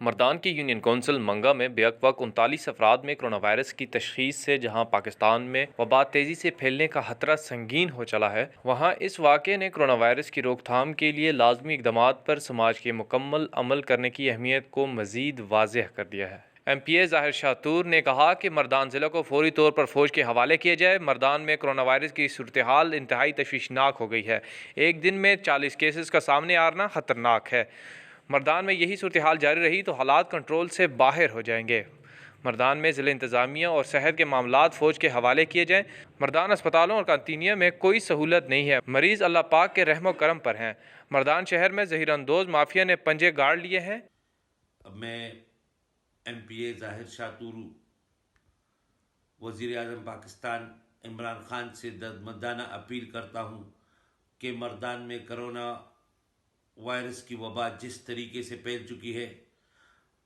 مردان کی union council منگا میں بیک وقت 39 افراد میں کرونا وائرس کی تشخیص سے جہاں پاکستان میں وبا تیزی سے پھیلنے کا خطرہ سنگین ہو چلا ہے، وہاں اس واقعے نے کرونا وائرس کی روک تھام کے لیے لازمی اقدامات پر سماج کے مکمل عمل کرنے کی اہمیت کو مزید واضح کر دیا ہے۔ ایم.پی. ظاہر نے کہا کہ مردان ضلع کو فوری طور پر فوج کے حوالے کیا جائے۔ مردان میں کرونا وائرس کی صورتحال انتہائی تشویشناک ہو گئی ہے۔ ایک دن میں 40 کیسز کا سامنے آنا خطرناک ہے۔ مردان میں یہی صورتحال جاری رہی تو حالات کنٹرول سے باہر ہو جائیں گے۔ مردان میں ضلع انتظامیہ اور صحت کے معاملات فوج کے حوالے کیے جائیں۔ مردان اسپتالوں اور قرنطینہ میں کوئی سہولت نہیں ہے، مریض اللہ پاک کے رحم و کرم پر ہیں۔ مردان شہر میں ذخیرہ اندوز مافیا نے پنجے گاڑ لیے ہیں۔ اب میں ایم.پی. ظاہر طورو وزیر اعظم پاکستان عمران خان سے دردمندانہ اپیل کرتا ہوں کہ مردان میں کرونا وائرس کی وبا جس طریقے سے پھیل چکی ہے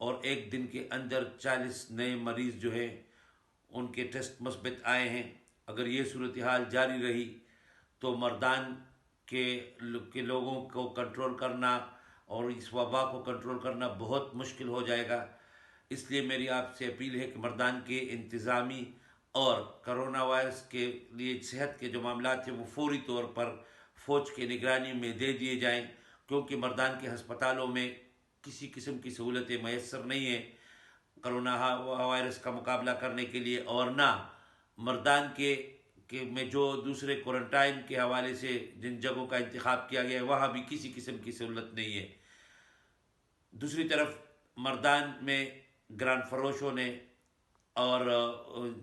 اور ایک دن کے اندر 40 نئے مریض جو ہیں ان کے ٹیسٹ مثبت آئے ہیں، اگر یہ صورتحال جاری رہی تو مردان کے لوگوں کو کنٹرول کرنا اور اس وبا کو کنٹرول کرنا بہت مشکل ہو جائے گا۔ اس لیے میری آپ سے اپیل ہے کہ مردان کے انتظامی اور کرونا وائرس کے لیے صحت کے جو معاملات ہیں وہ فوری طور پر فوج کی نگرانی میں دے دیے جائیں، کیونکہ مردان کے ہسپتالوں میں کسی قسم کی سہولتیں میسر نہیں ہیں کرونا وائرس کا مقابلہ کرنے کے لیے، اور نہ مردان کے میں جو دوسرے کوارنٹائن کے حوالے سے جن جگہوں کا انتخاب کیا گیا ہے وہاں بھی کسی قسم کی سہولت نہیں ہے۔ دوسری طرف مردان میں گران فروشوں نے اور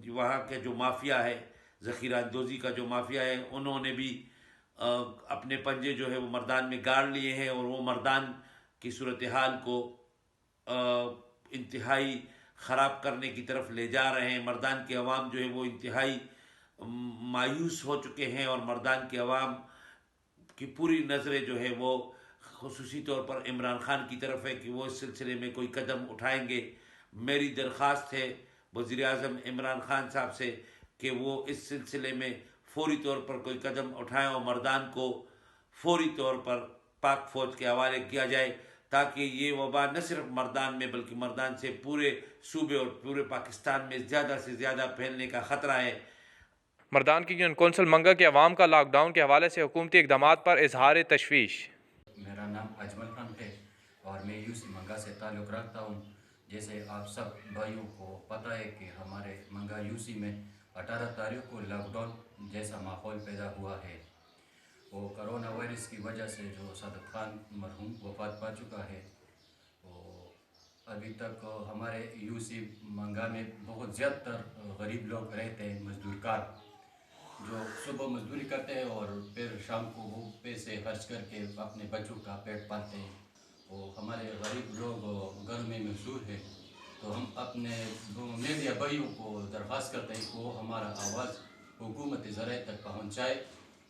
وہاں کے جو مافیا ہے، ذخیرہ اندوزی کا جو مافیا ہے، انہوں نے بھی اپنے پنجے جو ہے وہ مردان میں گاڑ لیے ہیں اور وہ مردان کی صورتحال کو انتہائی خراب کرنے کی طرف لے جا رہے ہیں۔ مردان کے عوام جو ہے وہ انتہائی مایوس ہو چکے ہیں اور مردان کے عوام کی پوری نظریں جو ہے وہ خصوصی طور پر عمران خان کی طرف ہے کہ وہ اس سلسلے میں کوئی قدم اٹھائیں گے۔ میری درخواست ہے وزیر اعظم عمران خان صاحب سے کہ وہ اس سلسلے میں فوری طور پر کوئی قدم اٹھائیں اور مردان کو فوری طور پر پاک فوج کے حوالے کیا جائے، تاکہ یہ وبا نہ صرف مردان میں بلکہ مردان سے پورے صوبے اور پورے پاکستان میں زیادہ سے زیادہ پھیلنے کا خطرہ ہے۔ مردان کی یونین کونسل منگا کے عوام کا لاک ڈاؤن کے حوالے سے حکومتی اقدامات پر اظہار تشویش۔ میرا نام اجمل خان ہے اور میں یوسی منگا سے تعلق رکھتا ہوں۔ جیسے آپ سب بھائیوں کو پتہ ہے کہ ہمارے منگا یوسی میں 18 تاریخ کو لاک ڈاؤن جیسا ماحول پیدا ہوا ہے۔ وہ کرونا وائرس کی وجہ سے جو صادق خان مرحوم وفات پا چکا ہے، وہ ابھی تک ہمارے یوسی منگا میں بہت زیادہ تر غریب لوگ رہتے ہیں، مزدور کار جو صبح مزدوری کرتے ہیں اور پھر شام کو وہ پیسے خرچ کر کے اپنے بچوں کا پیٹ پالتے ہیں۔ وہ ہمارے غریب لوگ گھر میں محصور ہیں، تو ہم اپنے میڈیا بھائیوں کو درخواست کرتے ہیں کہ وہ ہمارا آواز حکومت زرعی تک پہنچائے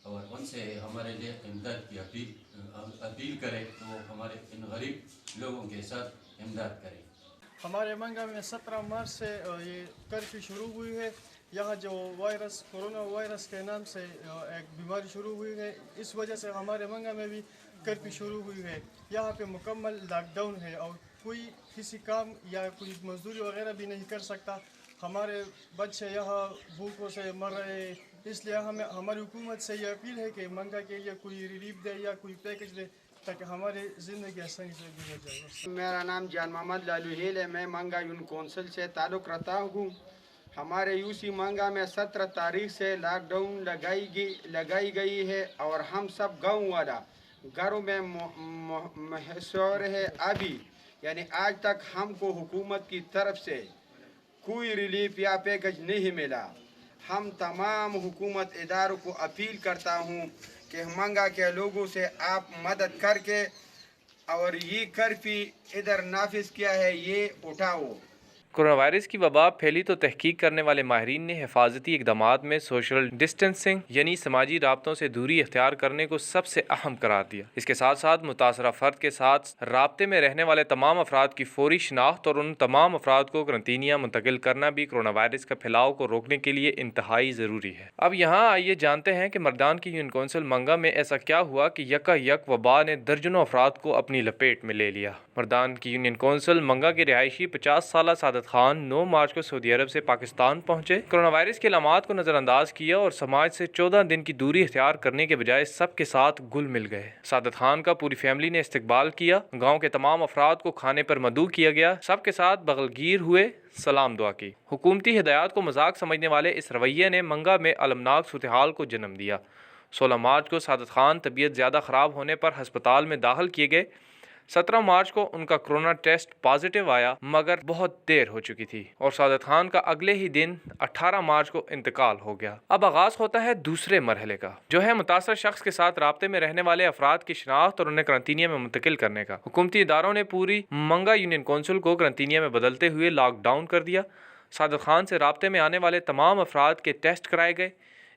اور ان سے ہمارے لیے امداد کی اپیل کرے تو وہ ہمارے ان غریب لوگوں کے ساتھ امداد کریں۔ ہمارے منگا میں 17 مارچ سے یہ کرفیو شروع ہوئی ہے۔ یہاں جو وائرس کورونا وائرس کے نام سے ایک بیماری شروع ہوئی ہے، اس وجہ سے ہمارے منگا میں بھی کرفیو شروع ہوئی ہے۔ یہاں پہ مکمل لاک ڈاؤن ہے اور کوئی کسی کام یا کوئی مزدوری وغیرہ بھی نہیں کر سکتا۔ ہمارے بچے یہاں بھوکوں سے مر رہے ہیں، اس لیے ہماری حکومت سے یہ اپیل ہے کہ منگا کے لیے کوئی ریلیف دے یا کوئی پیکج دے تاکہ ہماری زندگی آسانی سے گزر جائے۔ میرا نام جان محمد لالو ہیل ہے، میں منگا یون کونسل سے تعلق رکھتا ہوں۔ ہمارے یوسی منگا میں 17 تاریخ سے لاک ڈاؤن لگائی گئی ہے اور ہم سب گاؤں والا گھروں میں محصور ہے۔ ابھی یعنی آج تک ہم کو حکومت کی طرف سے کوئی ریلیف یا پیکج نہیں ملا۔ ہم تمام حکومت اداروں کو اپیل کرتا ہوں کہ منگا کے لوگوں سے آپ مدد کر کے اور یہ کرفیو ادھر نافذ کیا ہے یہ اٹھاؤ۔ کورونا وائرس کی وبا پھیلی تو تحقیق کرنے والے ماہرین نے حفاظتی اقدامات میں سوشل ڈسٹینسنگ یعنی سماجی رابطوں سے دوری اختیار کرنے کو سب سے اہم قرار دیا۔ اس کے ساتھ ساتھ متاثرہ فرد کے ساتھ رابطے میں رہنے والے تمام افراد کی فوری شناخت اور ان تمام افراد کو قرنطینہ منتقل کرنا بھی کورونا وائرس کا پھیلاؤ کو روکنے کے لیے انتہائی ضروری ہے۔ اب یہاں آئیے جانتے ہیں کہ مردان کی یونین کونسل منگا میں ایسا کیا ہوا کہ یک وبا نے درجنوں افراد کو اپنی لپیٹ میں لے لیا۔ مردان کی یونین کونسل منگا کے رہائشی 50 سالہ سعادت خان 9 مارچ کو سعودی عرب سے پاکستان پہنچے، کورونا وائرس کے علامات کو نظر انداز کیا اور سماج سے 14 دن کی دوری اختیار کرنے کے بجائے سب کے ساتھ گل مل گئے۔ سعادت خان کا پوری فیملی نے استقبال کیا، گاؤں کے تمام افراد کو کھانے پر مدعو کیا گیا، سب کے ساتھ بغلگیر ہوئے، سلام دعا کی۔ حکومتی ہدایات کو مذاق سمجھنے والے اس رویے نے منگا میں المناک صورتحال کو جنم دیا۔ 16 مارچ کو سعادت خان طبیعت زیادہ خراب ہونے پر ہسپتال میں داخل کیے گئے۔ 17 مارچ کو ان کا کورونا ٹیسٹ پازیٹیو آیا مگر بہت دیر ہو چکی تھی اور سعادت خان کا اگلے ہی دن 18 مارچ کو انتقال ہو گیا۔ اب آغاز ہوتا ہے دوسرے مرحلے کا، جو ہے متاثرہ شخص کے ساتھ رابطے میں رہنے والے افراد کی شناخت اور انہیں قرنطینہ میں منتقل کرنے کا۔ حکومتی اداروں نے پوری منگا یونین کونسل کو قرنطینہ میں بدلتے ہوئے لاک ڈاؤن کر دیا۔ سعادت خان سے رابطے میں آنے والے تمام افراد کے ٹیسٹ کرائے گئے،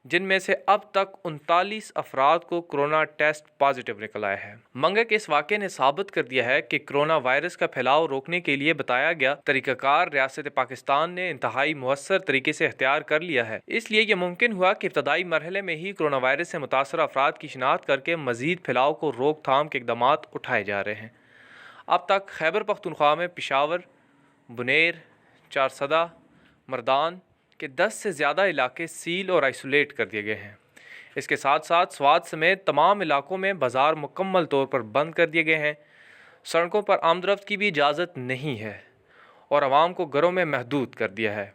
جن میں سے اب تک 39 افراد کو کورونا ٹیسٹ پازیٹیو نکل آیا ہے۔ منگا کے اس واقعے نے ثابت کر دیا ہے کہ کورونا وائرس کا پھیلاؤ روکنے کے لیے بتایا گیا طریقہ کار ریاست پاکستان نے انتہائی مؤثر طریقے سے اختیار کر لیا ہے۔ اس لیے یہ ممکن ہوا کہ ابتدائی مرحلے میں ہی کورونا وائرس سے متاثرہ افراد کی شناخت کر کے مزید پھیلاؤ کو روک تھام کے اقدامات اٹھائے جا رہے ہیں۔ اب تک خیبر پختونخوا میں پشاور، بنیر، چارسدہ، مردان کے 10 سے زیادہ علاقے سیل اور آئسولیٹ کر دیے گئے ہیں۔ اس کے ساتھ ساتھ سوات سمیت تمام علاقوں میں بازار مکمل طور پر بند کر دیے گئے ہیں۔ سڑکوں پر آمد و رفت کی بھی اجازت نہیں ہے اور عوام کو گھروں میں محدود کر دیا ہے۔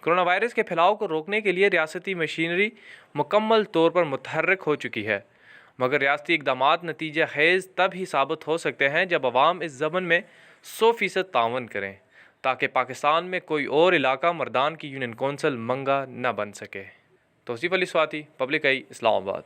کورونا وائرس کے پھیلاؤ کو روکنے کے لیے ریاستی مشینری مکمل طور پر متحرک ہو چکی ہے، مگر ریاستی اقدامات نتیجہ خیز تب ہی ثابت ہو سکتے ہیں جب عوام اس ضمن میں 100% تعاون کریں تاکہ پاکستان میں کوئی اور علاقہ مردان کی یونین کونسل منگا نہ بن سکے۔ توصیف علی سواتی، پبلک آئی، اسلام آباد۔